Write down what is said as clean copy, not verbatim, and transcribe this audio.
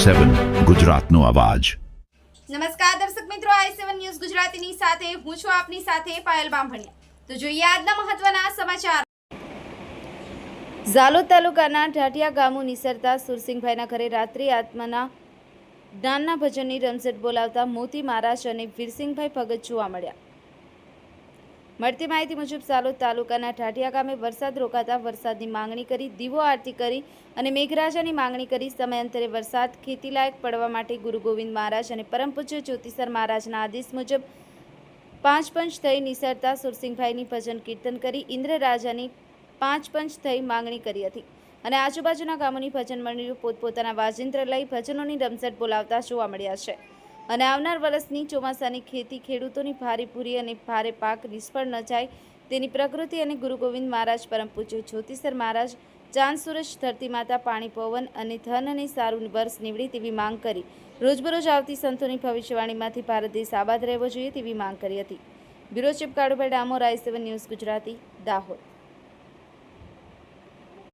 i7 ગુજરાતનો અવાજ। નમસ્કાર દર્શક મિત્રો, i7 ન્યૂઝ ગુજરાતીની સાથે હું છું આપની સાથે પાયલ બામભણિયા। તો જોઈએ આજના મહત્વના સમાચાર। ઝાલોદ તાલુકાના ઢાઢિયા ગામો નિસરતા સુરસિંહભાઈના ઘરે રાત્રિ આત્માના જ્ઞાનના ભજનની રમઝટ બોલાવતા મોતી મહારાજ અને વીરસિંહભાઈ ભગત જોવા મળ્યા। મળતી માહિતી મુજબ ઝાલોદ તાલુકાના ઢાઢિયા ગામે વરસાદ રોકાતા વરસાદની માંગણી કરી, દીવો આરતી કરી અને મેઘરાજાની માંગણી કરી સમયાંતરે વરસાદ ખેતીલાયક પડવા માટે ગુરુ ગોવિંદ મહારાજ અને પરમ પૂજ્ય જ્યોતિસર મહારાજના આદેશ મુજબ પાંચ પંચ થઈ નિસરતા સુરસિંહભાઈની ભજન કીર્તન કરી ઇન્દ્ર રાજાની પાંચ પંચ થઈ માંગણી કરી હતી અને આજુબાજુના ગામોની ભજન મંડળીઓ પોતપોતાના વાજિંત્ર લઈ ભજનોની રમઝટ બોલાવતા જોવા મળ્યા છે અને આવનાર વર્ષની ચોમાસાની ખેતી ખેડૂતોની ભારે પૂરી અને ભારે પાક નિષ્ફળ ન જાય તેની પ્રકૃતિ અને ગુરુ ગોવિંદ મહારાજ પરમ પૂજ્ય જ્યોતિસર મહારાજ ચાંદ સૂરજ ધરતી માતા પાણી પવન અને ધન અને સારું વર્ષ નીવડે તેવી માંગ કરી રોજબરોજ આવતી સંતોની ભવિષ્યવાણીમાંથી ભારત દેશ આબાદ રહેવો જોઈએ તેવી માંગ કરી હતી। Bureau chief Kalubhai Damor, i7 news Gujarati, Dahod.